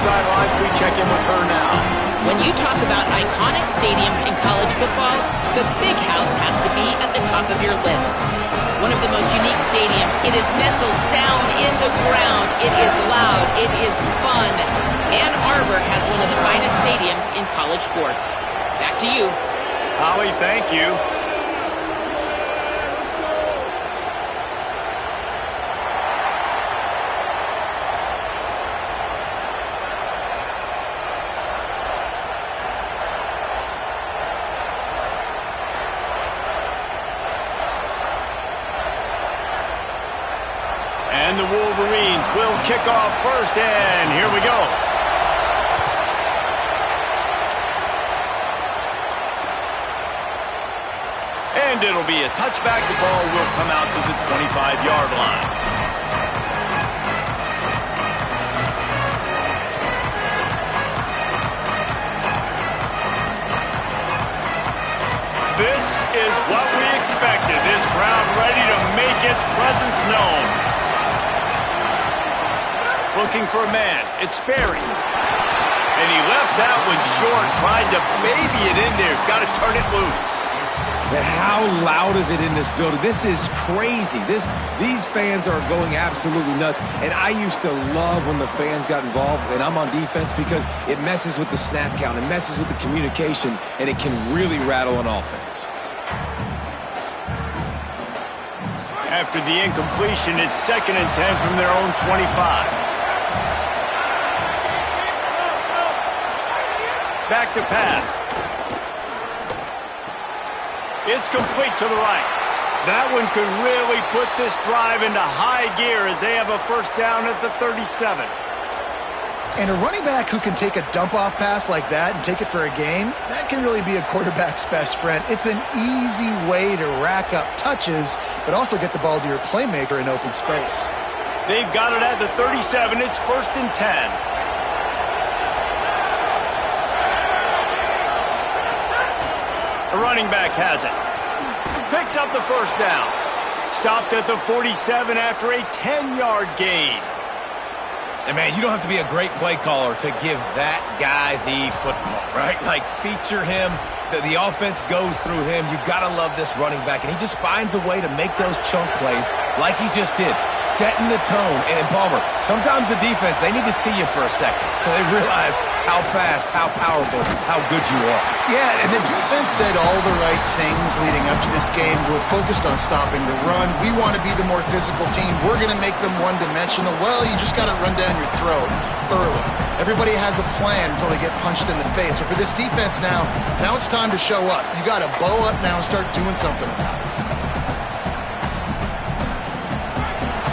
sidelines. We check in with her now. When you talk about iconic stadiums in college football, the Big House has to be at the top of your list. One of the most unique stadiums. It is nestled down in the ground. It is loud. It is fun. Ann Arbor has one of the finest stadiums in college sports. Back to you. Holly, thank you. And the Wolverines will kick off first, and here we go. And it'll be a touchback. The ball will come out to the 25-yard line. This is what we expected. This crowd ready to make its presence known. Looking for a man. It's Sperry. And he left that one short, tried to baby it in there. He's got to turn it loose. And how loud is it in this building? This is crazy. These fans are going absolutely nuts. And I used to love when the fans got involved, and I'm on defense, because it messes with the snap count. It messes with the communication, and it can really rattle an offense. After the incompletion, it's 2nd and 10 from their own 25. Back to pass. It's complete to the right. That one could really put this drive into high gear as they have a first down at the 37. And a running back who can take a dump-off pass like that and take it for a gain, that can really be a quarterback's best friend. It's an easy way to rack up touches, but also get the ball to your playmaker in open space. They've got it at the 37. It's 1st and 10. The running back has it. Picks up the first down. Stopped at the 47 after a 10-yard gain. And, man, you don't have to be a great play caller to give that guy the football, right? Like, feature him. The offense goes through him. You've got to love this running back. And he just finds a way to make those chunk plays like he just did, setting the tone. And, Palmer, sometimes the defense, they need to see you for a second so they realize how fast, how powerful, how good you are. Yeah, and the defense said all the right things leading up to this game. We're focused on stopping the run. We want to be the more physical team. We're going to make them one-dimensional. Well, you just got to run down your throat early. Everybody has a plan until they get punched in the face. So for this defense now it's time to show up. You got to bow up now and start doing something about it.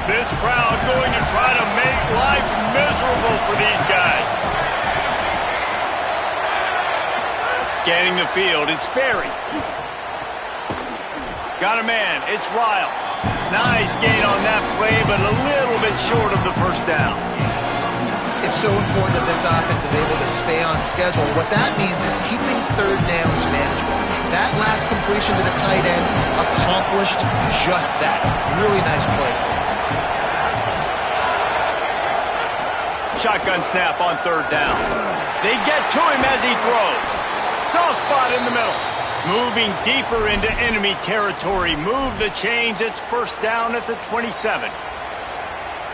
This crowd going to try to make life miserable for these guys. Scanning the field, it's Sperry. Got a man, it's Riles. Nice gain on that play, but a little bit short of the first down. It's so important that this offense is able to stay on schedule. What that means is keeping third downs manageable. That last completion to the tight end accomplished just that. Really nice play. Shotgun snap on 3rd down. They get to him as he throws. Soft spot in the middle. Moving deeper into enemy territory. Move the chains. It's 1st down at the 27.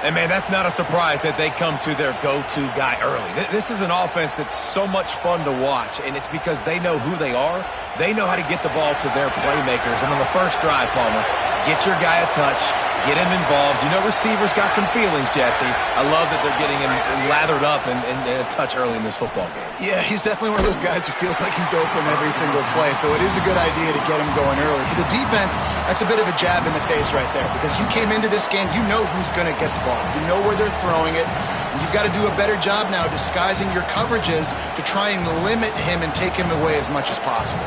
And, man, that's not a surprise that they come to their go-to guy early. This is an offense that's so much fun to watch, and it's because they know who they are. They know how to get the ball to their playmakers. And on the first drive, Palmer, get your guy a touch, get him involved. You know receivers got some feelings, Jesse. I love that they're getting him lathered up and a touch early in this football game. Yeah, he's definitely one of those guys who feels like he's open every single play, so it is a good idea to get him going early. For the defense, that's a bit of a jab in the face right there, because you came into this game, you know who's going to get the ball. You know where they're throwing it. And you've got to do a better job now disguising your coverages to try and limit him and take him away as much as possible.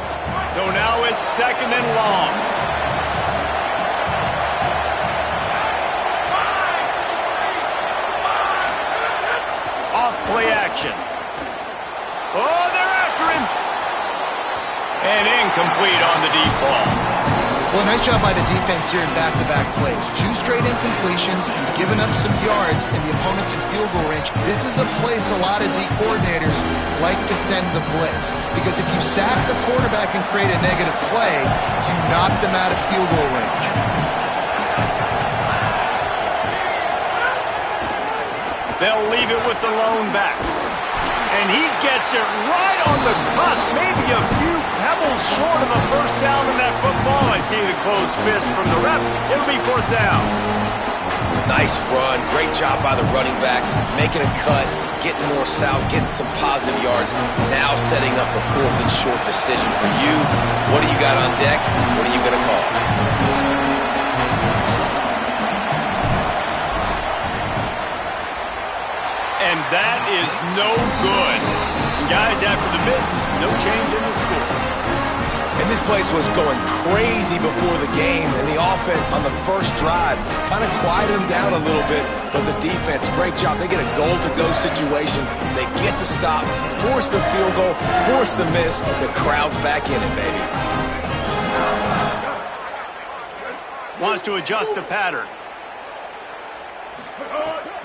So now it's 2nd and long. Off-play action. Oh, they're after him. And incomplete on the deep ball. Well, nice job by the defense here in back-to-back plays. 2 straight incompletions, you've given up some yards, and the opponent's in field goal range. This is a place a lot of D coordinators like to send the blitz, because if you sack the quarterback and create a negative play, you knock them out of field goal range. They'll leave it with the lone back. And he gets it right on the cusp, maybe a few pebbles short of a first down in that football. I see the closed fist from the ref. It'll be 4th down. Nice run. Great job by the running back. Making a cut, getting north-south, getting some positive yards. Now setting up a 4th and short decision for you. What do you got on deck? What are you going to call? And that is no good. And guys, after the miss, no change in the score. And this place was going crazy before the game, and the offense on the first drive kind of quieted them down a little bit, but the defense, great job. They get a goal-to-go situation. They get the stop, force the field goal, force the miss. The crowd's back in it, baby. Wants to adjust the pattern.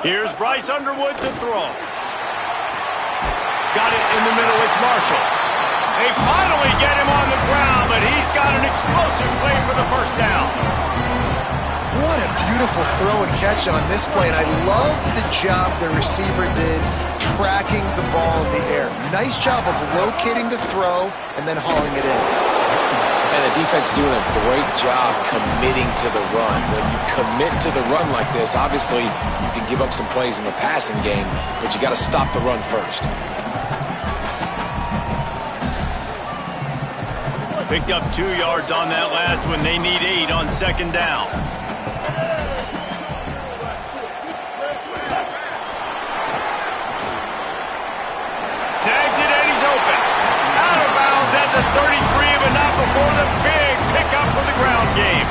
Here's Bryce Underwood to throw. Got it in the middle, it's Marshall. They finally get him on the ground, but he's got an explosive play for the first down. What a beautiful throw and catch on this play, and I love the job the receiver did tracking the ball in the air. Nice job of locating the throw and then hauling it in. And the defense doing a great job committing to the run. When you commit to the run like this, obviously you can give up some plays in the passing game, but you got to stop the run first. Picked up 2 yards on that last one. They need 8 on 2nd down. Snags it and he's open. Out of bounds at the 33, but not before the big pickup for the ground game.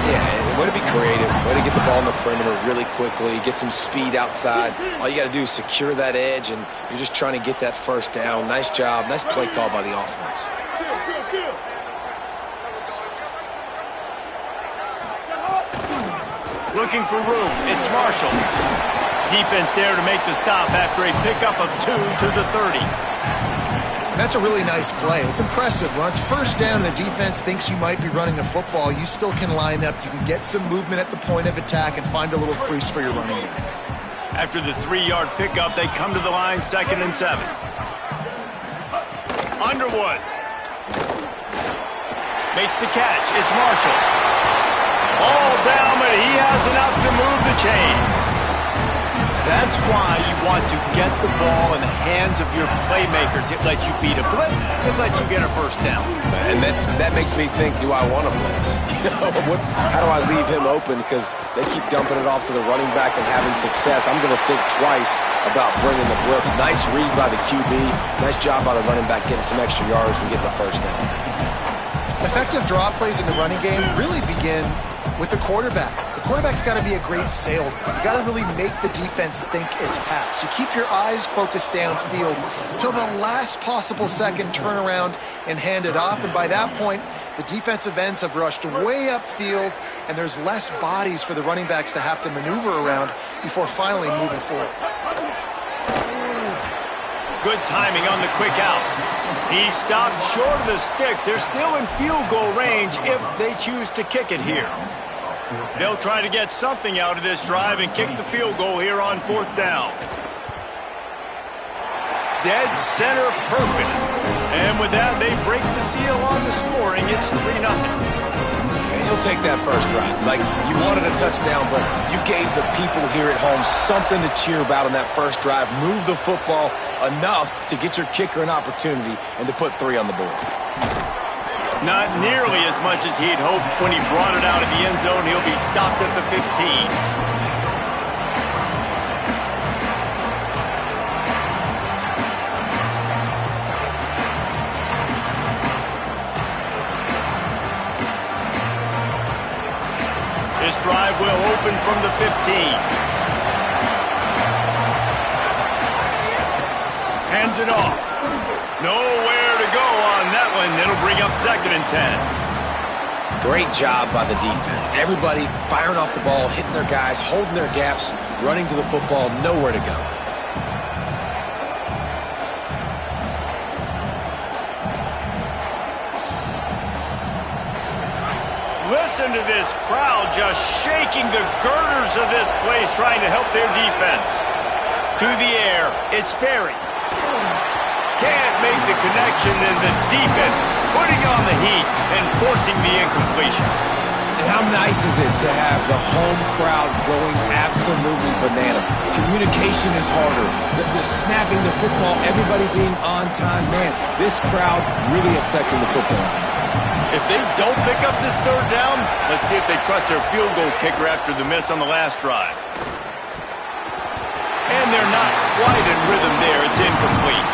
Yeah, way to be creative. Way to get the ball in the perimeter really quickly. Get some speed outside. All you got to do is secure that edge, and you're just trying to get that first down. Nice job. Nice play call by the offense. Looking for room. It's Marshall. Defense there to make the stop after a pickup of 2 to the 30. That's a really nice play. It's impressive. When it's first down and the defense thinks you might be running a football, you still can line up. You can get some movement at the point of attack and find a little crease for your running back. After the 3-yard pickup, they come to the line, 2nd and 7. Underwood makes the catch. It's Marshall. All down, but he has enough to move the chains. That's why you want to get the ball in the hands of your playmakers. It lets you beat a blitz. It lets you get a first down. And that makes me think, do I want a blitz? How do I leave him open? Because they keep dumping it off to the running back and having success. I'm going to think twice about bringing the blitz. Nice read by the QB. Nice job by the running back getting some extra yards and getting the first down. Effective draw plays in the running game really begin with the quarterback. The quarterback's got to be a great salesman. You got to really make the defense think it's pass. You keep your eyes focused downfield till the last possible second, turn around and hand it off. And by that point, the defensive ends have rushed way upfield, and there's less bodies for the running backs to have to maneuver around before finally moving forward. Good timing on the quick out. He stopped short of the sticks. They're still in field goal range if they choose to kick it here. They'll try to get something out of this drive and kick the field goal here on 4th down. Dead center perfect. And with that, they break the seal on the scoring. It's 3-0. And he'll take that first drive. Like, you wanted a touchdown, but you gave the people here at home something to cheer about on that first drive. Move the football enough to get your kicker an opportunity and to put 3 on the board. Not nearly as much as he'd hoped when he brought it out of the end zone. He'll be stopped at the 15. This drive will open from the 15. Hands it off. Nowhere to go on that one. It'll bring up 2nd and 10. Great job by the defense. Everybody firing off the ball, hitting their guys, holding their gaps, running to the football, nowhere to go. Listen to this crowd just shaking the girders of this place, trying to help their defense. To the air, it's Berry. Can't make the connection, and the defense putting on the heat and forcing the incompletion. And how nice is it to have the home crowd going absolutely bananas? Communication is harder. The snapping the football, everybody being on time. Man, this crowd really affecting the football. If they don't pick up this third down, let's see if they trust their field goal kicker after the miss on the last drive. And they're not quite in rhythm there. It's incomplete.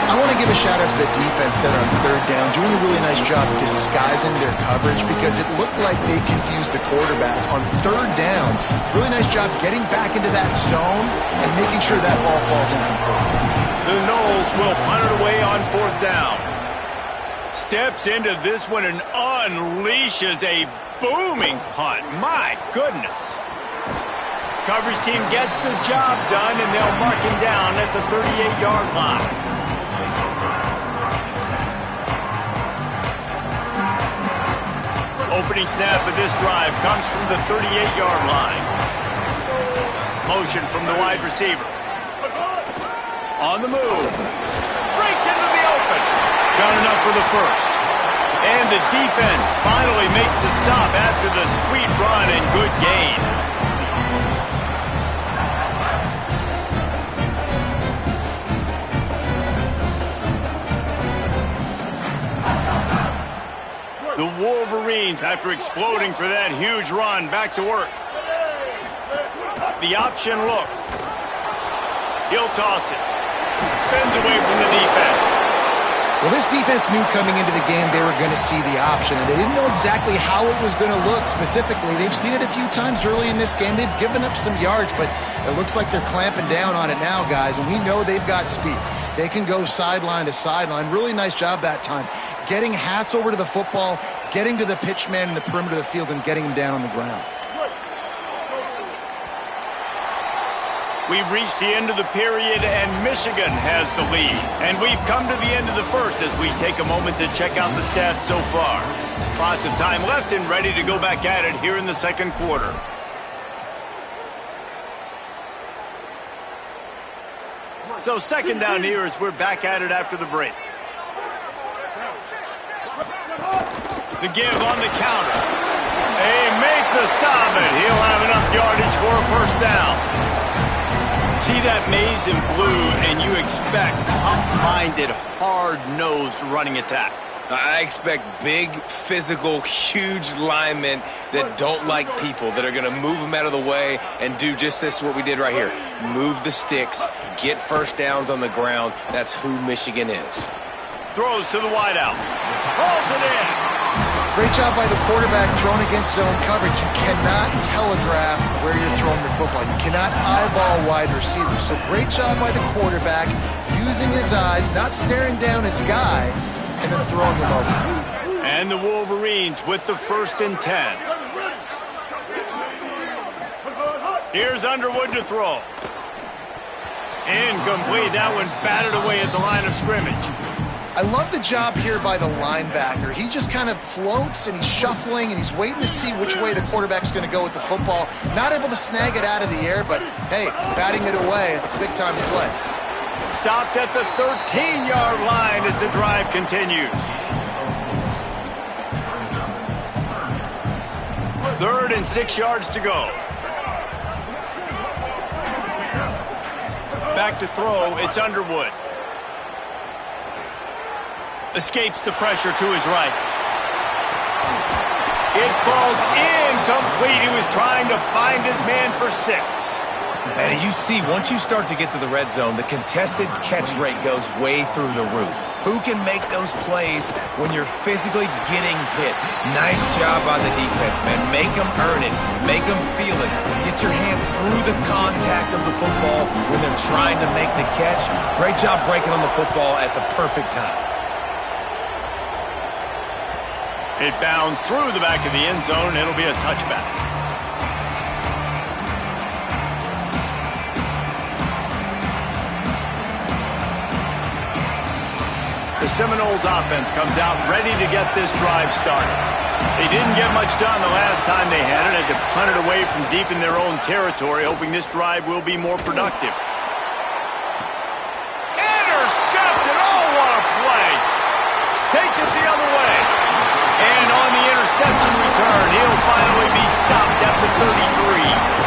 I want to give a shout-out to the defense there on third down, doing a really nice job disguising their coverage because it looked like they confused the quarterback on third down. Really nice job getting back into that zone and making sure that ball falls incomplete. The Knowles will punt it away on fourth down. Steps into this one and unleashes a booming punt. My goodness. Coverage team gets the job done, and they'll mark him down at the 38-yard line. Opening snap of this drive comes from the 38-yard line. Motion from the wide receiver. On the move. Breaks into the open. Got enough for the first. And the defense finally makes the stop after the sweet run and good gain. The Wolverines, after exploding for that huge run, back to work. The option look. He'll toss it. Spins away from the defense. Well, this defense knew coming into the game they were going to see the option, and they didn't know exactly how it was going to look specifically. They've seen it a few times early in this game. They've given up some yards, but it looks like they're clamping down on it now, guys, and we know they've got speed. They can go sideline to sideline. Really nice job that time. Getting hats over to the football, getting to the pitch man in the perimeter of the field, and getting him down on the ground. We've reached the end of the period, and Michigan has the lead. And we've come to the end of the first as we take a moment to check out the stats so far. Lots of time left and ready to go back at it here in the second quarter. So second down here as we're back at it after the break. The give on the counter. They make the stop, and he'll have enough yardage for a first down. See that maze in blue, and you expect tough-minded, hard-nosed running attacks. I expect big, physical, huge linemen that don't like people, that are going to move them out of the way and do just this, what we did right here. Move the sticks, get first downs on the ground. That's who Michigan is. Throws to the wideout. Rolls it in. Great job by the quarterback throwing against zone coverage. You cannot telegraph where you're throwing the football. You cannot eyeball wide receivers. So great job by the quarterback using his eyes, not staring down his guy, and then throwing them over. And the Wolverines with the 1st and 10. Here's Underwood to throw. Incomplete. That one batted away at the line of scrimmage. I love the job here by the linebacker. He just kind of floats, and he's shuffling, and he's waiting to see which way the quarterback's going to go with the football. Not able to snag it out of the air, but, hey, batting it away, it's a big time to play. Stopped at the 13-yard line as the drive continues. 3rd and 6 yards to go. Back to throw, it's Underwood. Escapes the pressure to his right. It falls incomplete. He was trying to find his man for 6. And you see, once you start to get to the red zone, the contested catch rate goes way through the roof. Who can make those plays when you're physically getting hit? Nice job by the defense, man. Make them earn it. Make them feel it. Get your hands through the contact of the football when they're trying to make the catch. Great job breaking on the football at the perfect time. It bounds through the back of the end zone. It'll be a touchback. The Seminoles offense comes out ready to get this drive started. They didn't get much done the last time they had it. Had to punt it away from deep in their own territory, hoping this drive will be more productive. Intercepted! Oh, what a play! Takes it the other way. And on the interception return, he'll finally be stopped at the 33.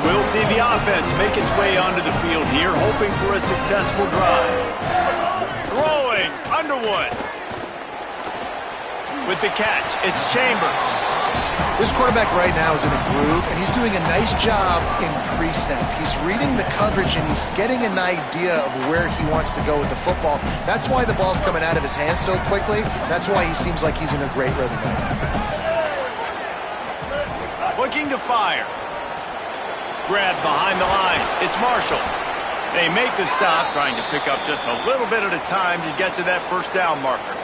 We'll see the offense make its way onto the field here, hoping for a successful drive. Throwing, Underwood. With the catch, it's Chambers. This quarterback right now is in a groove, and he's doing a nice job in pre-snap. He's reading the coverage, and he's getting an idea of where he wants to go with the football. That's why the ball's coming out of his hands so quickly. That's why he seems like he's in a great rhythm right now. Looking to fire. Grab behind the line. It's Marshall. They make the stop, trying to pick up just a little bit at a time to get to that first down marker.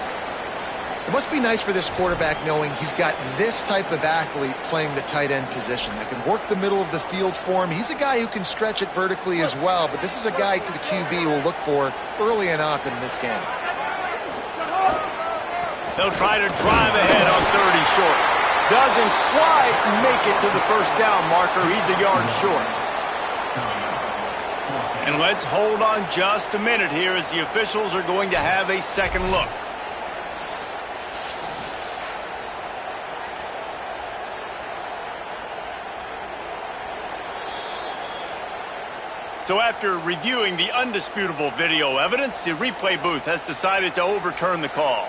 It must be nice for this quarterback knowing he's got this type of athlete playing the tight end position that can work the middle of the field for him. He's a guy who can stretch it vertically as well, but this is a guy the QB will look for early and often in this game. They'll try to drive ahead on 30 short. Doesn't quite make it to the first down marker. He's a yard short. And let's hold on just a minute here as the officials are going to have a second look. So after reviewing the undisputable video evidence, the replay booth has decided to overturn the call.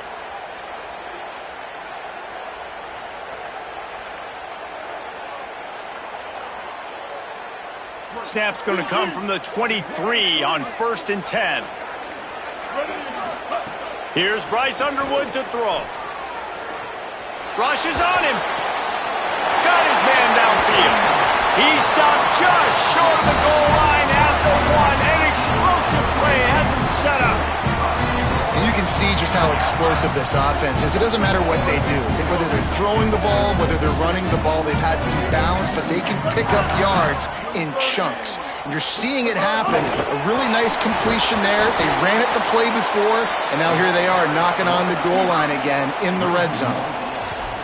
Snap's going to come from the 23 on 1st and 10. Here's Bryce Underwood to throw. Rush is on him. Got his man downfield. He stopped just short of the goal line at the 1. An explosive play has him set up. And you can see just how explosive this offense is. It doesn't matter what they do. Whether they're throwing the ball, whether they're running the ball, they've had some balance, but they can pick up yards in chunks. And you're seeing it happen. A really nice completion there. They ran it the play before, and now here they are knocking on the goal line again in the red zone.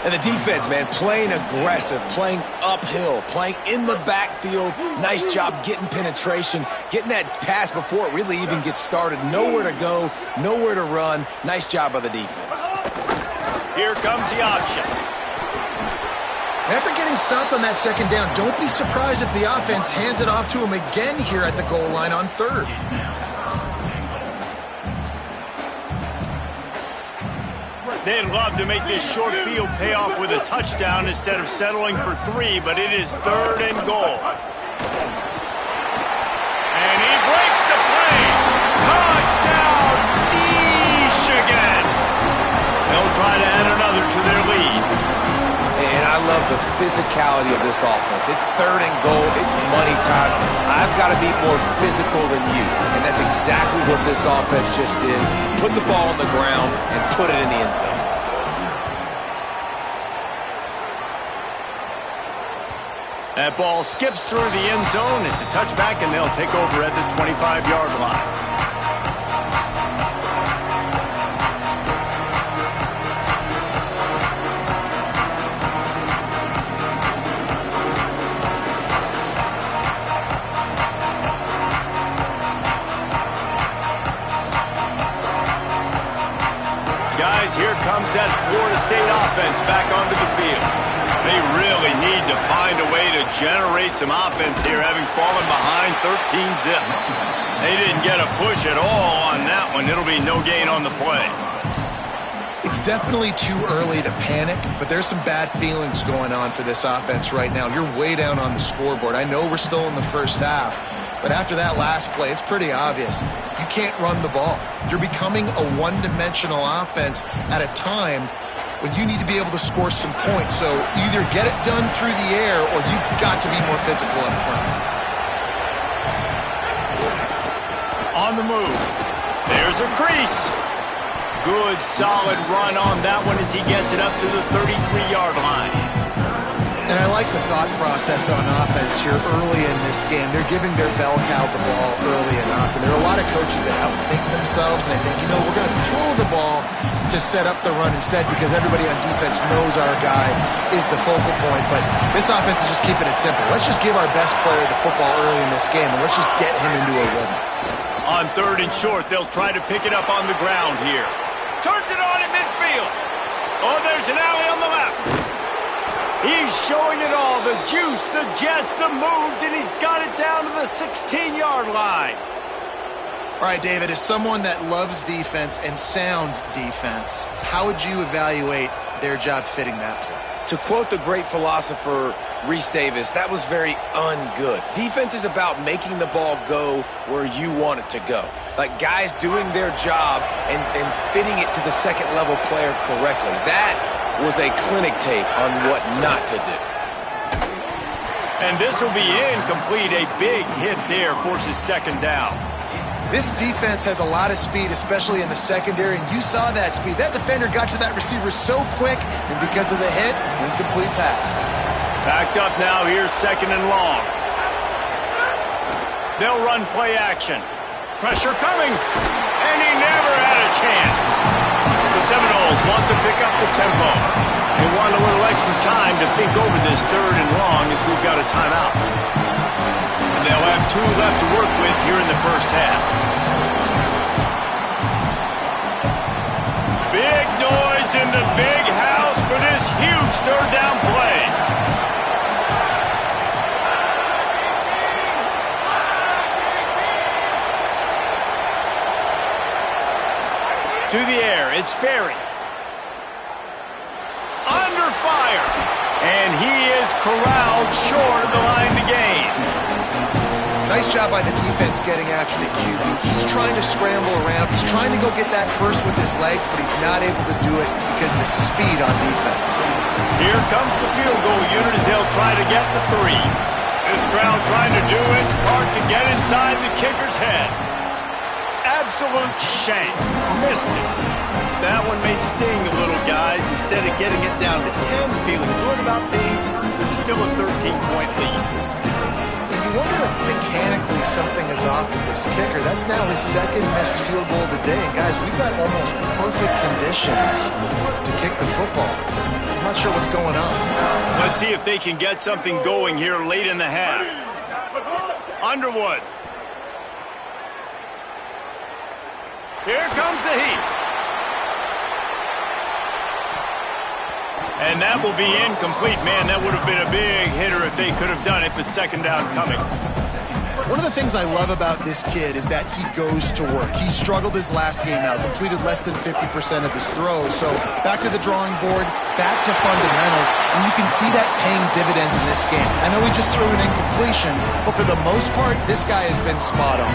And the defense, man, playing aggressive, playing uphill, playing in the backfield. Nice job getting penetration, getting that pass before it really even gets started. Nowhere to go, nowhere to run. Nice job by the defense. Here comes the option. After getting stopped on that second down, don't be surprised if the offense hands it off to him again here at the goal line on 3rd. They'd love to make this short field pay off with a touchdown instead of settling for 3, but it is 3rd and goal. And he breaks the play. Touchdown, Michigan. They'll try to add another to their lead. And I love the physicality of this offense. It's 3rd and goal. It's money time. I've got to be more physical than you. And that's exactly what this offense just did. Put the ball on the ground and put it in the end zone. That ball skips through the end zone. It's a touchback, and they'll take over at the 25-yard line. Here comes that Florida State offense back onto the field. They really need to find a way to generate some offense here, having fallen behind 13-zip. They didn't get a push at all on that one. It'll be no gain on the play. It's definitely too early to panic, but there's some bad feelings going on for this offense right now. You're way down on the scoreboard. I know we're still in the first half, but after that last play, it's pretty obvious. You can't run the ball. You're becoming a one-dimensional offense at a time when you need to be able to score some points. So either get it done through the air or you've got to be more physical up front. on the move. There's a crease. Good, solid run on that one as he gets it up to the 33-yard line. And I like the thought process on offense here early in this game. They're giving their bell cow the ball early enough. And there are a lot of coaches that outthink themselves. And they think, we're going to throw the ball to set up the run instead because everybody on defense knows our guy is the focal point. But this offense is just keeping it simple. Let's just give our best player the football early in this game, and let's just get him into a rhythm. On 3rd and short, they'll try to pick it up on the ground here. Turns it on at midfield. Oh, there's an alley on the left. He's showing it all, the juice, the jets, the moves, and he's got it down to the 16-yard line. All right, David, as someone that loves defense and sound defense, how would you evaluate their job fitting that play? To quote the great philosopher Reese Davis, that was very ungood. Defense is about making the ball go where you want it to go. Like guys doing their job and fitting it to the second-level player correctly. That was a clinic tape on what not to do. And this will be incomplete. A big hit there forces 2nd down. This defense has a lot of speed, especially in the secondary, and you saw that speed. That defender got to that receiver so quick, and because of the hit, incomplete pass. Backed up now, here's 2nd and long. They'll run play action. Pressure coming, and he never had a chance. The Seminoles want to pick up the tempo. They want a little extra time to think over this 3rd and long as we've got a timeout. And they'll have 2 left to work with here in the first half. Big noise in the big house for this huge 3rd down play. To the air, it's Berry. Under fire. And he is corralled short of the line to gain. Nice job by the defense getting after the QB. He's trying to scramble around. He's trying to go get that first with his legs, but he's not able to do it because of the speed on defense. Here comes the field goal unit as they'll try to get the 3. This crowd trying to do its part to get inside the kicker's head. Absolute shame. Missed it. That one may sting a little, guys. Instead of getting it down to 10, feeling good about things, it's still a 13-point lead. And you wonder if mechanically something is off with this kicker. That's now his 2nd missed field goal today. And guys, we've got almost perfect conditions to kick the football. I'm not sure what's going on. Let's see if they can get something going here late in the half. Underwood. Here comes the heat. And that will be incomplete. Man, that would have been a big hitter if they could have done it, but 2nd down coming. One of the things I love about this kid is that he goes to work. He struggled his last game out, completed less than 50% of his throws. So back to the drawing board, back to fundamentals, and you can see that paying dividends in this game. I know he just threw an incompletion, but for the most part, this guy has been spot on.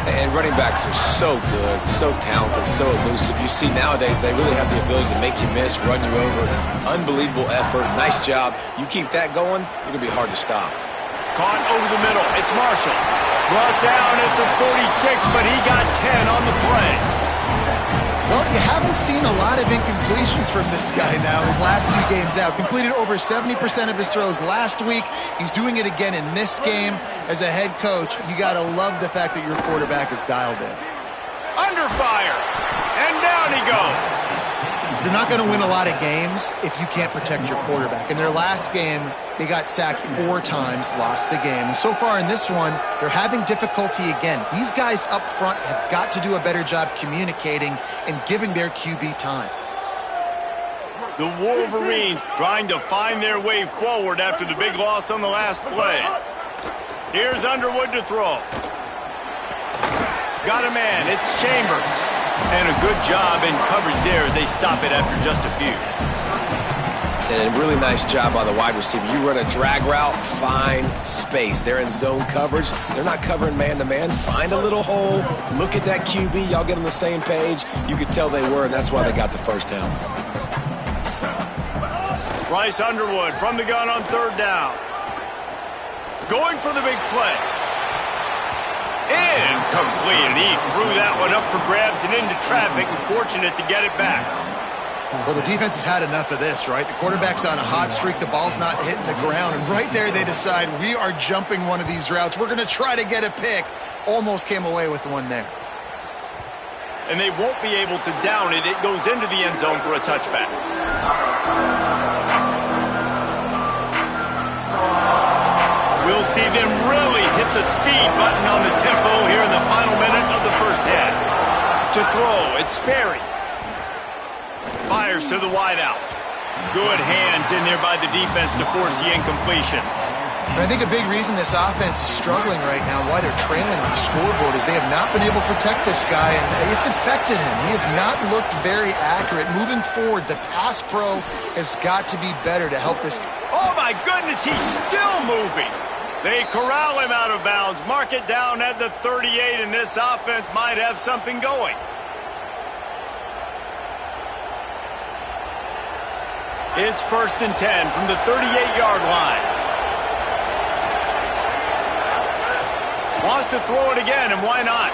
And running backs are so good, so talented, so elusive. You see nowadays they really have the ability to make you miss, run you over. Unbelievable effort. Nice job. You keep that going, you're going to be hard to stop. Caught over the middle. It's Marshall. Brought down at the 46, but he got 10 on the play. Well, you haven't seen a lot of incompletions from this guy now his last 2 games out. Completed over 70% of his throws last week. He's doing it again in this game. As a head coach, you got to love the fact that your quarterback is dialed in. Under fire. And down he goes. You're not going to win a lot of games if you can't protect your quarterback. In their last game, they got sacked 4 times, lost the game. And so far in this one, they're having difficulty again. These guys up front have got to do a better job communicating and giving their QB time. The Wolverines trying to find their way forward after the big loss on the last play. Here's Underwood to throw. Got a man. It's Chambers. And a good job in coverage there as they stop it after just a few. And a really nice job by the wide receiver. You run a drag route, find space. They're in zone coverage. They're not covering man-to-man. Find a little hole. Look at that QB. Y'all get on the same page. You could tell they were, and that's why they got the first down. Bryce Underwood from the gun on 3rd down. Going for the big play. Incomplete, and he threw that one up for grabs and into traffic, and fortunate to get it back. Well, the defense has had enough of this, right? The quarterback's on a hot streak. The ball's not hitting the ground. And right there, they decide, we are jumping one of these routes. We're going to try to get a pick. Almost came away with the one there. And they won't be able to down it. It goes into the end zone for a touchback. We'll see them really hit the speed button on the tempo here in the final minute of the first half. To throw, it's Sperry. Fires to the wideout. Good hands in there by the defense to force the incompletion. And I think a big reason this offense is struggling right now, why they're trailing on the scoreboard, is they have not been able to protect this guy, and it's affected him. He has not looked very accurate. Moving forward, the pass pro has got to be better to help this. Oh, my goodness, he's still moving. They corral him out of bounds, mark it down at the 38, and this offense might have something going. It's 1st and 10 from the 38-yard line. Wants to throw it again, and why not?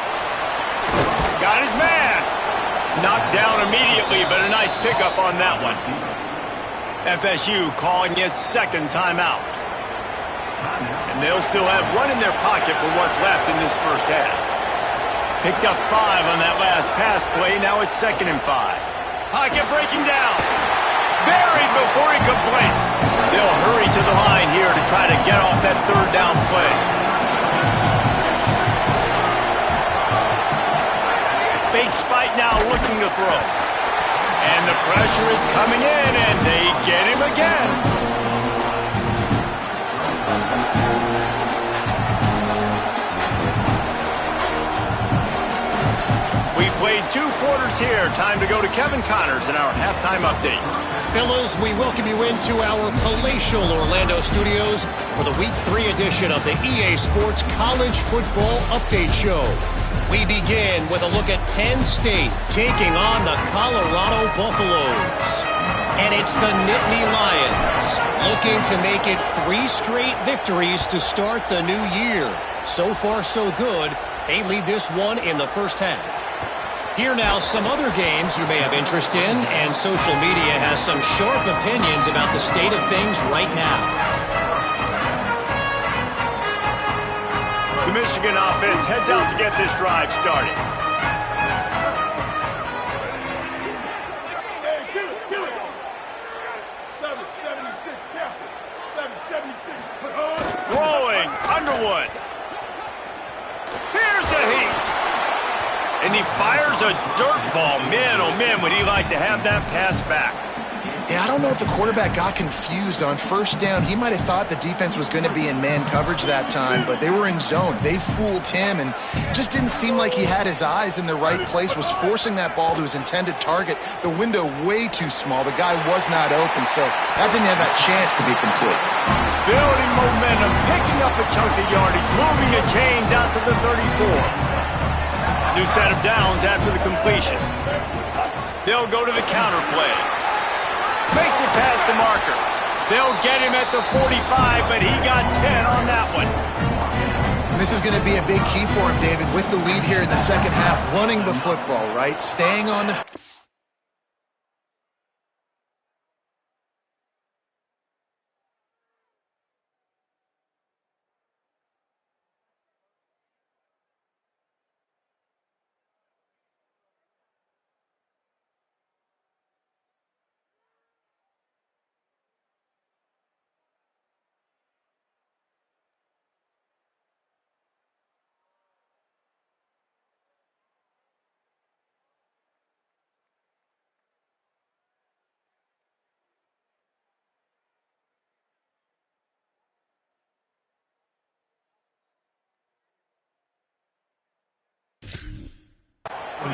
Got his man. Knocked down immediately, but a nice pickup on that one. FSU calling its second timeout. And they'll still have one in their pocket for what's left in this first half. Picked up 5 on that last pass play. Now it's 2nd and 5. Pocket breaking down. Buried before he could blink. They'll hurry to the line here to try to get off that 3rd down play. Fake spike now looking to throw. And the pressure is coming in, and they get him again. We played 2 quarters here. Time to go to Kevin Connors in our halftime update. Fellas, we welcome you into our palatial Orlando studios for the Week 3 edition of the EA Sports College Football Update Show. We begin with a look at Penn State taking on the Colorado Buffaloes. And it's the Nittany Lions looking to make it 3 straight victories to start the new year. So far, so good. They lead this one in the first half. Here now some other games you may have interest in, and social media has some sharp opinions about the state of things right now. The Michigan offense heads out to get this drive started. Hey, kill it. 776, Captain. 776. Throwing, Underwood. Here's a heat. And he fires a dirt ball. Man, oh man, would he like to have that pass back. Yeah, I don't know if the quarterback got confused on 1st down. He might have thought the defense was going to be in man coverage that time, but they were in zone. They fooled him, and just didn't seem like he had his eyes in the right place, was forcing that ball to his intended target. The window way too small. The guy was not open, so that didn't have that chance to be complete. Building momentum, picking up a chunk of yardage, moving the chains out to the 34. New set of downs after the completion. They'll go to the counter play. Makes it past the marker. They'll get him at the 45, but he got 10 on that one. And this is going to be a big key for him, David, with the lead here in the second half, running the football, right? Staying on the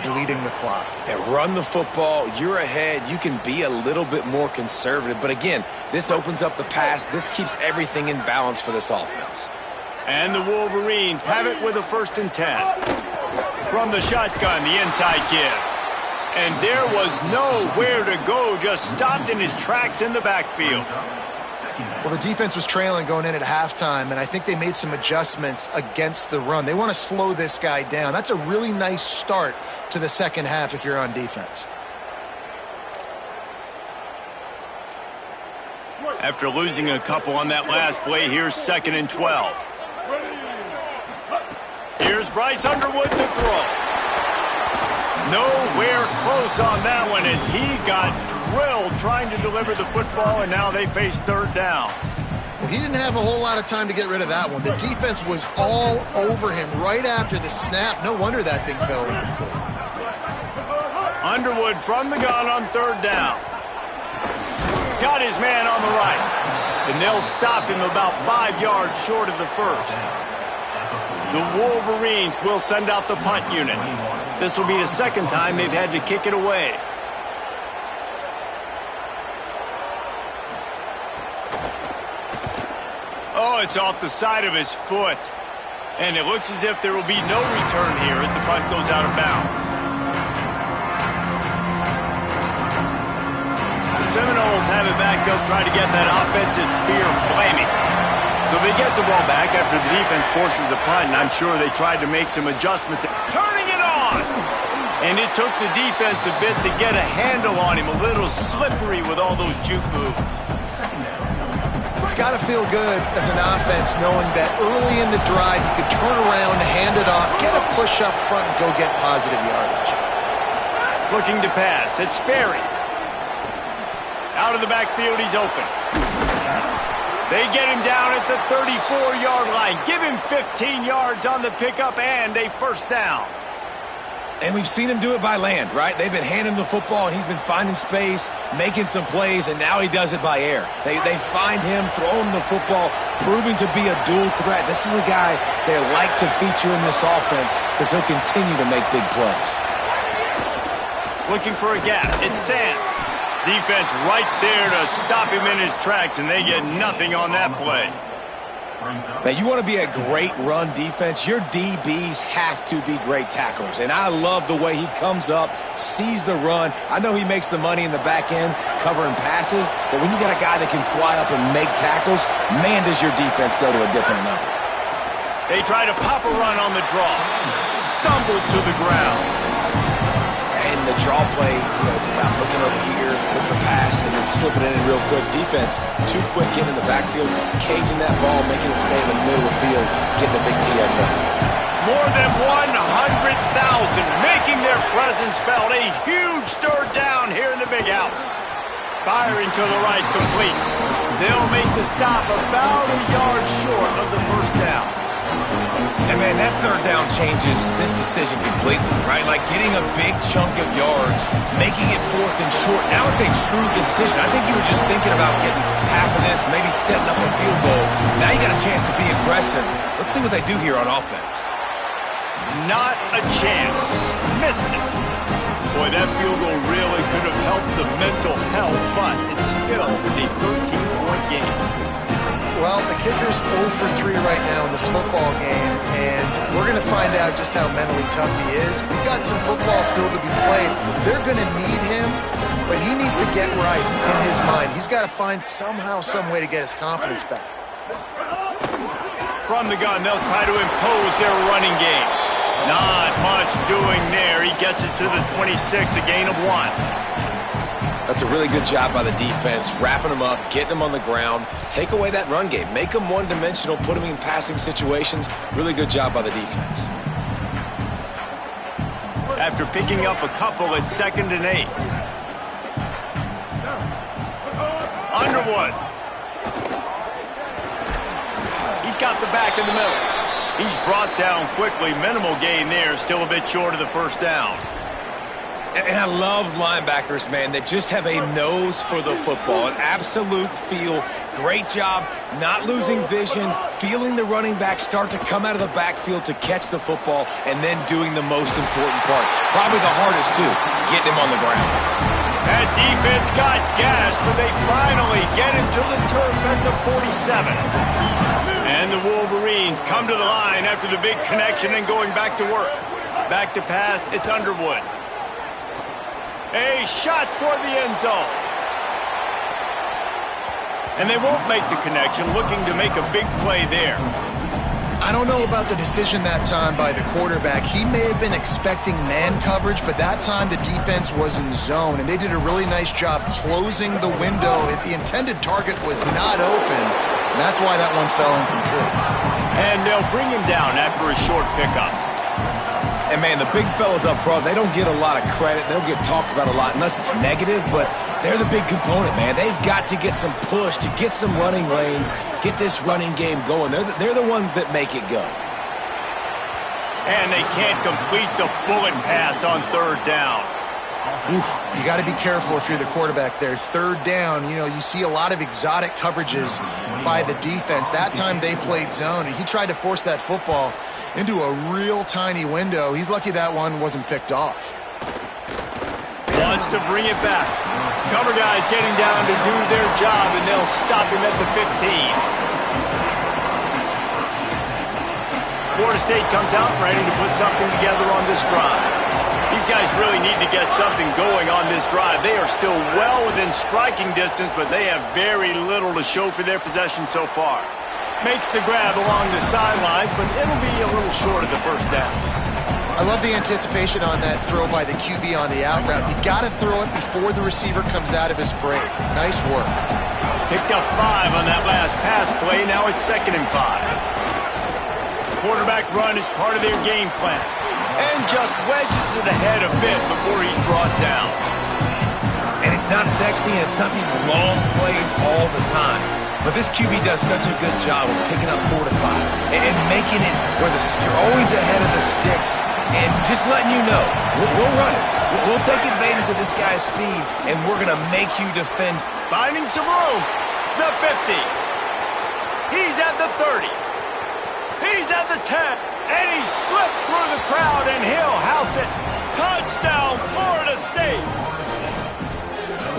bleeding the clock. Yeah, run the football. You're ahead. You can be a little bit more conservative. But again, this opens up the pass. This keeps everything in balance for this offense. And the Wolverines have it with a 1st and 10. From the shotgun, the inside give. And there was nowhere to go, just stopped in his tracks in the backfield. Well, the defense was trailing going in at halftime, and I think they made some adjustments against the run. They want to slow this guy down. That's a really nice start to the second half if you're on defense. After losing a couple on that last play, here's 2nd and 12. Here's Bryce Underwood to throw. Nowhere close on that one as he got drilled trying to deliver the football, and now they face 3rd down. Well, he didn't have a whole lot of time to get rid of that one. The defense was all over him right after the snap. No wonder that thing fell incomplete. Underwood from the gun on 3rd down. Got his man on the right, and they'll stop him about 5 yards short of the first. The Wolverines will send out the punt unit. This will be the 2nd time they've had to kick it away. Oh, it's off the side of his foot. And it looks as if there will be no return here as the punt goes out of bounds. The Seminoles have it back. They'll try to get that offensive spear flaming. So they get the ball back after the defense forces a punt, and I'm sure they tried to make some adjustments. Turning it on! And it took the defense a bit to get a handle on him, a little slippery with all those juke moves. It's got to feel good as an offense knowing that early in the drive you could turn around, hand it off, get a push up front, and go get positive yardage. Looking to pass. It's Sperry. Out of the backfield, he's open. They get him down at the 34-yard line. Give him 15 yards on the pickup and a 1st down. And we've seen him do it by land, right? They've been handing him the football, and he's been finding space, making some plays, and now he does it by air. They find him, throw him the football, proving to be a dual threat. This is a guy they like to feature in this offense because he'll continue to make big plays. Looking for a gap. It's Sands. Defense right there to stop him in his tracks, and they get nothing on that play. Now, you want to be a great run defense, your DBs have to be great tacklers. And I love the way he comes up, sees the run. I know he makes the money in the back end covering passes, but when you got a guy that can fly up and make tackles, man, does your defense go to a different level. They try to pop a run on the draw. Stumbled to the ground. And the draw play, it's about looking over here, look for pass, and then slipping it in real quick. Defense, too quick getting in the backfield, caging that ball, making it stay in the middle of the field, getting a big TFL. More than 100,000 making their presence felt. A huge 3rd down here in the big house. Firing to the right, complete. They'll make the stop about a yard short of the 1st down. And, man, that 3rd down changes this decision completely, right? Like getting a big chunk of yards, making it 4th and short. Now it's a true decision. I think you were just thinking about getting half of this, maybe setting up a field goal. Now you got a chance to be aggressive. Let's see what they do here on offense. Not a chance. Missed it. Boy, that field goal really could have helped the mental health, but it's still a 13-point game. Well, the kicker's 0 for 3 right now in this football game, and we're going to find out just how mentally tough he is. We've got some football still to be played. They're going to need him, but he needs to get right in his mind. He's got to find somehow, some way to get his confidence back. From the gun, they'll try to impose their running game. Not much doing there. He gets it to the 26, a gain of 1. That's a really good job by the defense, wrapping them up, getting them on the ground, take away that run game, make them one-dimensional, put them in passing situations. Really good job by the defense. After picking up a couple at 2nd and 8. Underwood. He's got the back in the middle. He's brought down quickly. Minimal gain there, still a bit short of the 1st down. And I love linebackers, man, that just have a nose for the football, an absolute feel. Great job not losing vision, feeling the running back start to come out of the backfield to catch the football, and then doing the most important part. Probably the hardest, too, getting him on the ground. That defense got gassed, but they finally get him to the turf at the 47. And the Wolverines come to the line after the big connection and going back to work. Back to pass, it's Underwood. A shot toward the end zone. And they won't make the connection, looking to make a big play there. I don't know about the decision that time by the quarterback. He may have been expecting man coverage, but that time the defense was in zone, and they did a really nice job closing the window. The intended target was not open, and that's why that one fell incomplete. And they'll bring him down after a short pickup. And, man, the big fellas up front, they don't get a lot of credit. They don't get talked about a lot unless it's negative, but they're the big component, man. They've got to get some push, to get some running lanes, get this running game going. They're the ones that make it go. And they can't complete the bullet pass on third down. Oof, you got to be careful if you're the quarterback there. Third down, you see a lot of exotic coverages by the defense. That time they played zone, and he tried to force that football into a real tiny window. He's lucky that one wasn't picked off. Wants to bring it back. Cover guys getting down to do their job, and they'll stop him at the 15. Florida State comes out ready to put something together on this drive. These guys really need to get something going on this drive. They are still well within striking distance, but they have very little to show for their possession so far. Makes the grab along the sidelines, but it'll be a little short of the first down. I love the anticipation on that throw by the QB on the out route. You got to throw it before the receiver comes out of his break. Nice work. Picked up 5 on that last pass play. Now it's 2nd and 5. The quarterback run is part of their game plan. And just wedges it ahead a bit before he's brought down. And it's not sexy, and it's not these long plays all the time. But this QB does such a good job of picking up 4 to 5 and making it where you're always ahead of the sticks and just letting you know, we'll run it. We'll take advantage of this guy's speed, and we're going to make you defend. Finding some room. The 50. He's at the 30. He's at the 10. And he slipped through the crowd, and he'll house it. Touchdown, Florida State.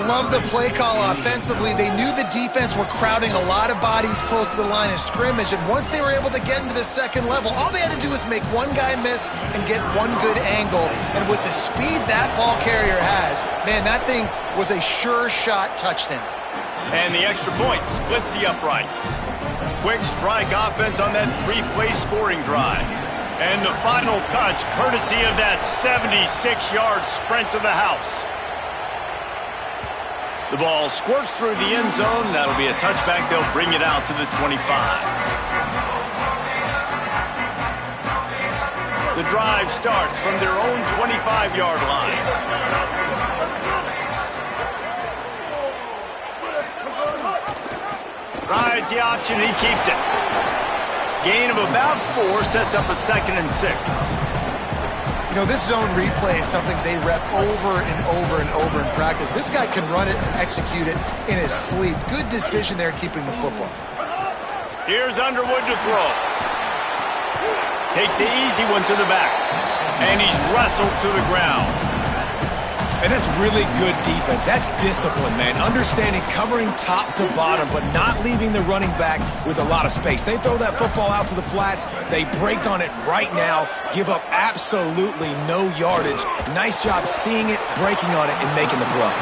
Love the play call offensively. They knew the defense were crowding a lot of bodies close to the line of scrimmage, and once they were able to get into the second level, all they had to do was make one guy miss and get one good angle. And with the speed that ball carrier has, man, that thing was a sure shot touchdown. And the extra point splits the uprights. Quick strike offense on that 3-play scoring drive. And the final touch, courtesy of that 76-yard sprint to the house. The ball squirts through the end zone. That'll be a touchback. They'll bring it out to the 25. The drive starts from their own 25-yard line. Rides the option. He keeps it. Gain of about 4 sets up a 2nd and 6. This zone replay is something they rep over and over and over in practice. This guy can run it and execute it in his sleep. Good decision there keeping the football. Here's Underwood to throw. Takes the easy one to the back. And he's wrestled to the ground. And that's really good defense. That's discipline, man. Understanding covering top to bottom, but not leaving the running back with a lot of space. They throw that football out to the flats. They break on it right now, give up absolutely no yardage. Nice job seeing it, breaking on it, and making the play.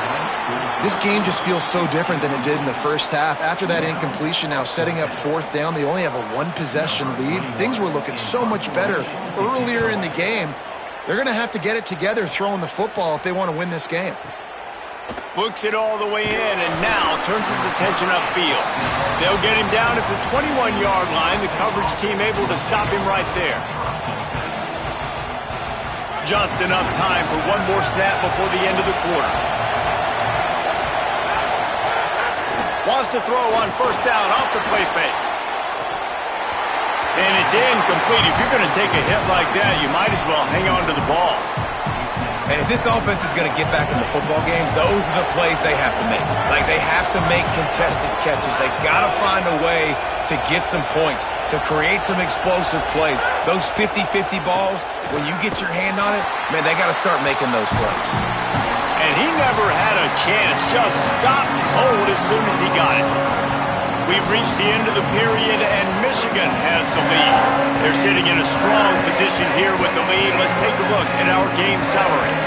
This game just feels so different than it did in the first half. After that incompletion, now setting up 4th down, they only have a 1-possession lead. Things were looking so much better earlier in the game. They're going to have to get it together throwing the football if they want to win this game. Books it all the way in, and now turns his attention upfield. They'll get him down at the 21-yard line. The coverage team able to stop him right there. Just enough time for one more snap before the end of the quarter. Wants to throw on 1st down off the play fake. And it's incomplete. If you're going to take a hit like that, you might as well hang on to the ball. And if this offense is going to get back in the football game, those are the plays they have to make. Like, they have to make contested catches. They got to find a way to get some points, to create some explosive plays. Those 50-50 balls, when you get your hand on it, man, they got to start making those plays. And he never had a chance. Just stopped cold as soon as he got it. We've reached the end of the period, and Michigan has the lead. They're sitting in a strong position here with the lead. Let's take a look at our game summary.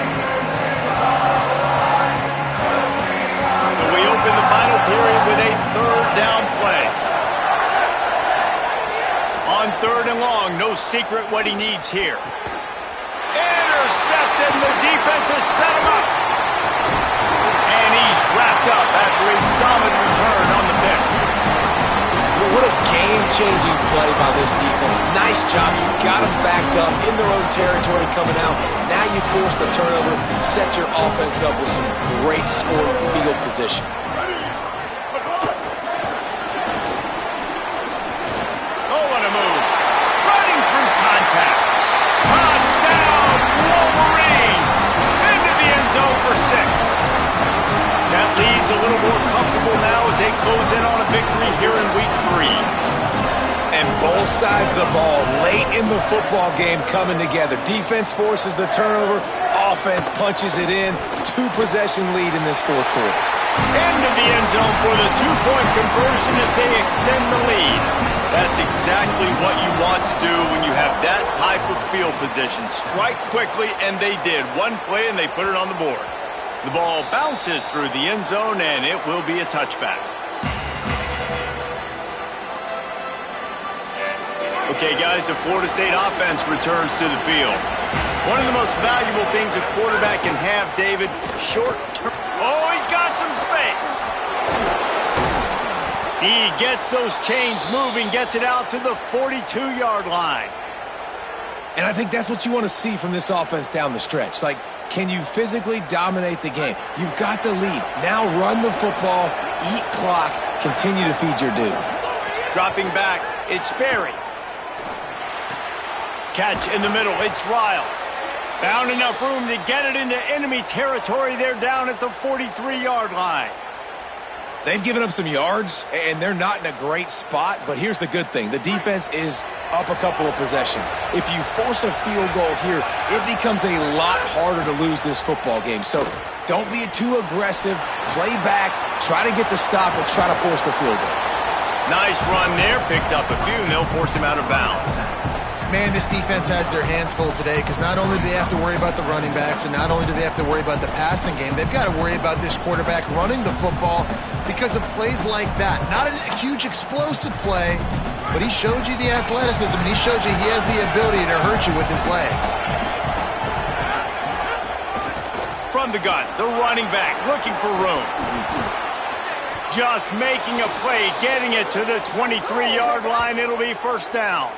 So we open the final period with a third down play. On third and long, no secret what he needs here. Intercepted, and the defense has set him up. And he's wrapped up after a solid return on the pick. What a game-changing play by this defense. Nice job. You got them backed up in their own territory coming out. Now you force the turnover, set your offense up with some great scoring field position. Oh, what a move. Running through contact. Touchdown, Wolverines. Into the end zone for 6. That lead's a little more comfortable now as they close in on a victory here in week 3. And both sides of the ball late in the football game coming together. Defense forces the turnover. Offense punches it in. 2-possession lead in this fourth quarter. Into the end zone for the 2-point conversion as they extend the lead. That's exactly what you want to do when you have that type of field position. Strike quickly, and they did. One play, and they put it on the board. The ball bounces through the end zone, and it will be a touchback. Okay, guys, the Florida State offense returns to the field. One of the most valuable things a quarterback can have, David, short-term. Oh, he's got some space. He gets those chains moving, gets it out to the 42-yard line. And I think that's what you want to see from this offense down the stretch. Like, can you physically dominate the game? You've got the lead. Now run the football, eat clock, continue to feed your dude. Dropping back, it's Berry. Catch in the middle, it's Riles. Found enough room to get it into enemy territory. They're down at the 43-yard line. They've given up some yards, and they're not in a great spot, but here's the good thing. The defense is up a couple of possessions. If you force a field goal here, it becomes a lot harder to lose this football game. So don't be too aggressive. Play back, try to get the stop, and try to force the field goal. Nice run there, picks up a few, and they'll force him out of bounds. Man, this defense has their hands full today because not only do they have to worry about the running backs and not only do they have to worry about the passing game, they've got to worry about this quarterback running the football because of plays like that. Not a huge explosive play, but he showed you the athleticism and he showed you he has the ability to hurt you with his legs. From the gun, the running back looking for room. Just making a play, getting it to the 23-yard line. It'll be first down.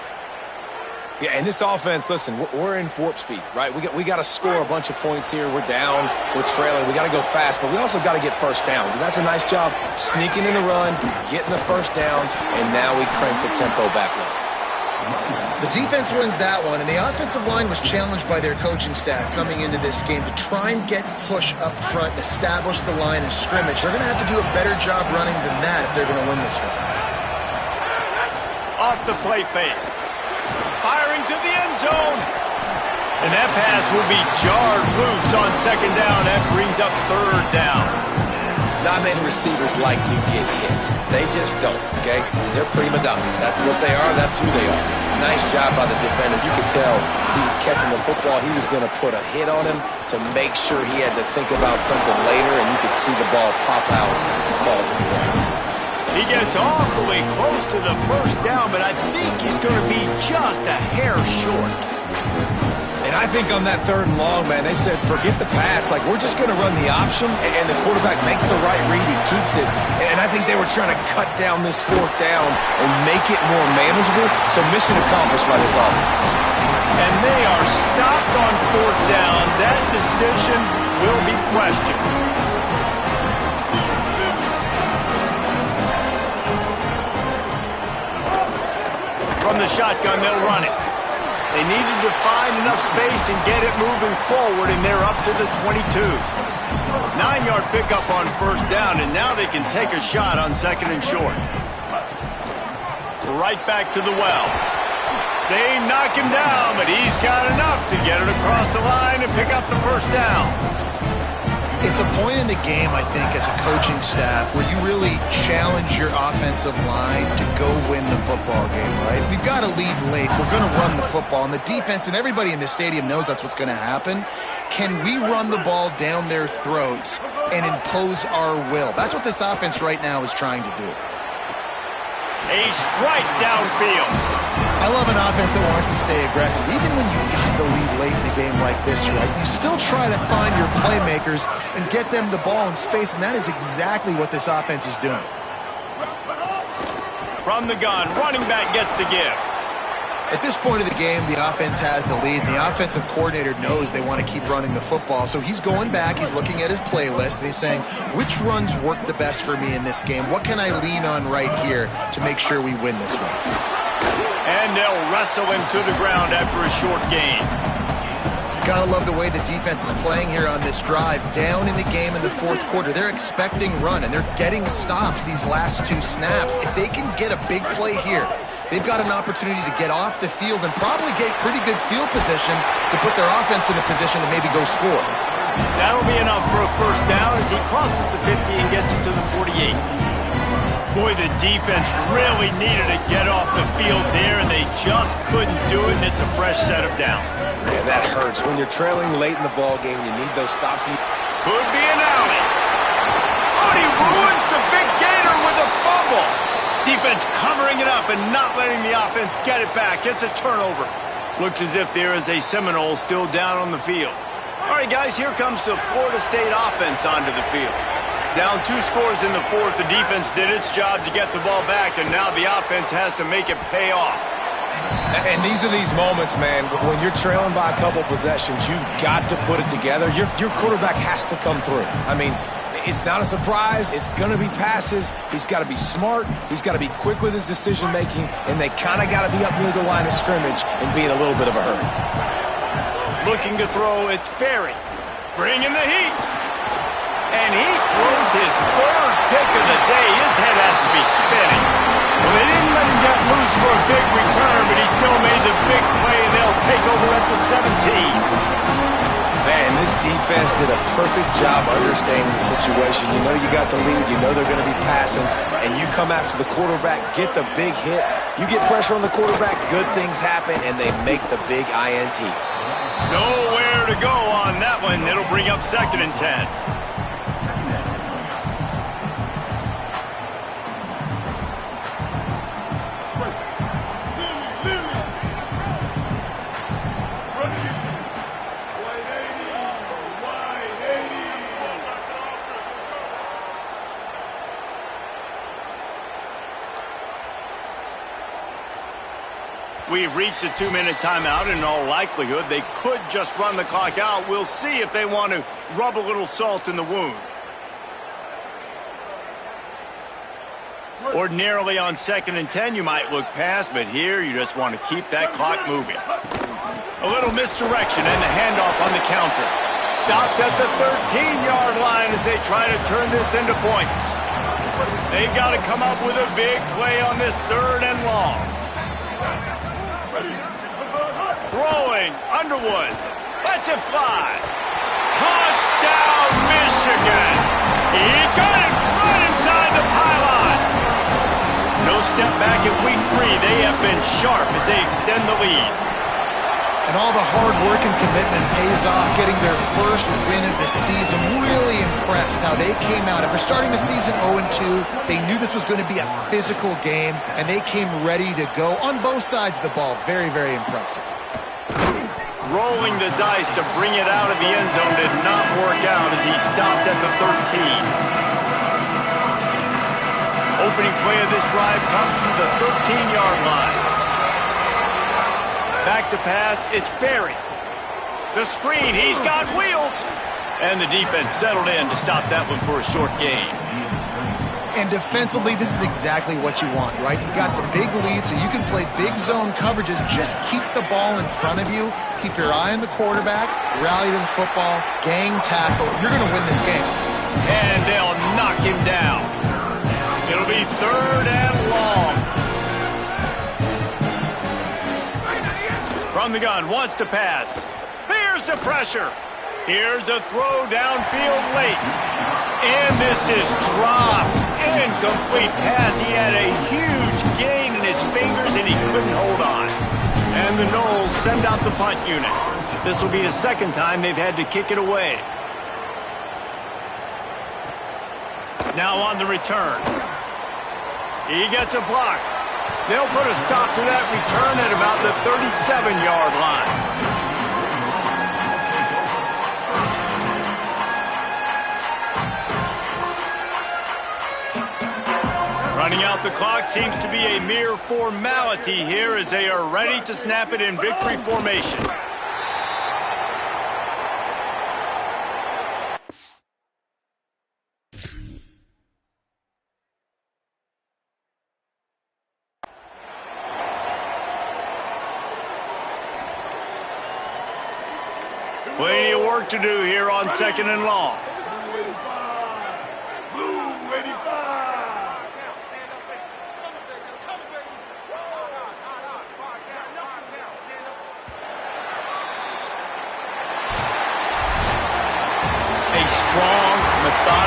Yeah, and this offense, listen, we're in warp speed, right? We got to score a bunch of points here. We're down. We're trailing. We got to go fast, but we also got to get first downs. And that's a nice job sneaking in the run, getting the first down, and now we crank the tempo back up. The defense wins that one, and the offensive line was challenged by their coaching staff coming into this game to try and get push up front, establish the line of scrimmage. They're going to have to do a better job running than that if they're going to win this one. Off the play fake. Firing to the end zone. And that pass will be jarred loose on second down. That brings up third down. Not many receivers like to get hit. They just don't, okay? They're prima donnas. That's what they are. That's who they are. Nice job by the defender. You could tell he was catching the football. He was going to put a hit on him to make sure he had to think about something later, and you could see the ball pop out and fall to the ground. He gets awfully close to the first down, but I think he's going to be just a hair short. And I think on that third and long, man, they said, forget the pass. Like, we're just going to run the option, and the quarterback makes the right read. He keeps it. And I think they were trying to cut down this fourth down and make it more manageable. So mission accomplished by this offense. And they are stopped on fourth down. That decision will be questioned. From the shotgun, they'll run it. They needed to find enough space and get it moving forward, and they're up to the 22. 9-yard pickup on first down, and now they can take a shot on second and short. Right back to the well. They knock him down, but he's got enough to get it across the line and pick up the first down. It's a point in the game, I think, as a coaching staff where you really challenge your offensive line to go win the football game, right? We've got to lead late. We're going to run the football. And the defense and everybody in the stadium knows that's what's going to happen. Can we run the ball down their throats and impose our will. That's what this offense right now is trying to do. A strike downfield. I love an offense that wants to stay aggressive. Even when you've got the lead late in the game like this, right, you still try to find your playmakers and get them the ball in space, and that is exactly what this offense is doing. From the gun, running back gets to give. At this point of the game, the offense has the lead, and the offensive coordinator knows they want to keep running the football. So he's going back, he's looking at his playlist, and he's saying, which runs work the best for me in this game? What can I lean on right here to make sure we win this one? And they'll wrestle him to the ground after a short gain. Gotta love the way the defense is playing here on this drive. Down in the game in the fourth quarter, they're expecting run, and they're getting stops these last two snaps. If they can get a big play here, they've got an opportunity to get off the field and probably get pretty good field position to put their offense in a position to maybe go score. That'll be enough for a first down as he crosses the 50 and gets it to the 48. Boy, the defense really needed to get off the field there, and they just couldn't do it, and it's a fresh set of downs. Man, that hurts. When you're trailing late in the ball game, you need those stops. Could be an alley. Oh, he ruins the big gainer with a fumble. Defense covering it up and not letting the offense get it back. It's a turnover. Looks as if there is a Seminole still down on the field. All right, guys, here comes the Florida State offense onto the field. Down 2 scores in the fourth, the defense did its job to get the ball back, and now the offense has to make it pay off. And these are these moments, man, when you're trailing by a couple possessions, you've got to put it together. Your quarterback has to come through. I mean, it's not a surprise. It's going to be passes. He's got to be smart. He's got to be quick with his decision-making, and they kind of got to be up near the line of scrimmage and be in a little bit of a hurry. Looking to throw, it's Berry. Bringing the heat. And he throws his third pick of the day. His head has to be spinning. Well, they didn't let him get loose for a big return, but he still made the big play, and they'll take over at the 17. Man, this defense did a perfect job understanding the situation. You know you got the lead. You know they're going to be passing, and you come after the quarterback, get the big hit. You get pressure on the quarterback, good things happen, and they make the big INT. Nowhere to go on that one. It'll bring up 2nd and 10. We've reached a 2-minute timeout, and in all likelihood, they could just run the clock out. We'll see if they want to rub a little salt in the wound. Ordinarily on 2nd and 10, you might look past, but here you just want to keep that clock moving. A little misdirection and the handoff on the counter. Stopped at the 13-yard line as they try to turn this into points. They've got to come up with a big play on this 3rd and long. Throwing, Underwood, lets it fly. Touchdown, Michigan. He got it right inside the pylon. No step back in week 3. They have been sharp as they extend the lead. And all the hard work and commitment pays off, getting their first win of the season. Really impressed how they came out. After starting the season 0-2, they knew this was going to be a physical game, and they came ready to go on both sides of the ball. Very, very impressive. Rolling the dice to bring it out of the end zone did not work out as he stopped at the 13. Opening play of this drive comes from the 13-yard line. Back to pass, it's Berry. The screen, he's got wheels. And the defense settled in to stop that one for a short gain. And defensively, this is exactly what you want, right? You got the big lead, so you can play big zone coverages. Just keep the ball in front of you. Keep your eye on the quarterback. Rally to the football. Gang tackle. You're going to win this game. And they'll knock him down. It'll be 3rd and long. From the gun, wants to pass. Here's the pressure. Here's a throw downfield late. And this is dropped. Incomplete pass. He had a huge gain in his fingers, and he couldn't hold on. And the Noles send out the punt unit. This will be the 2nd time they've had to kick it away. Now on the return. He gets a block. They'll put a stop to that return at about the 37-yard line. Running out the clock seems to be a mere formality here as they are ready to snap it in victory formation. Plenty of work to do here on 2nd and long. Blue 85. A strong, methodical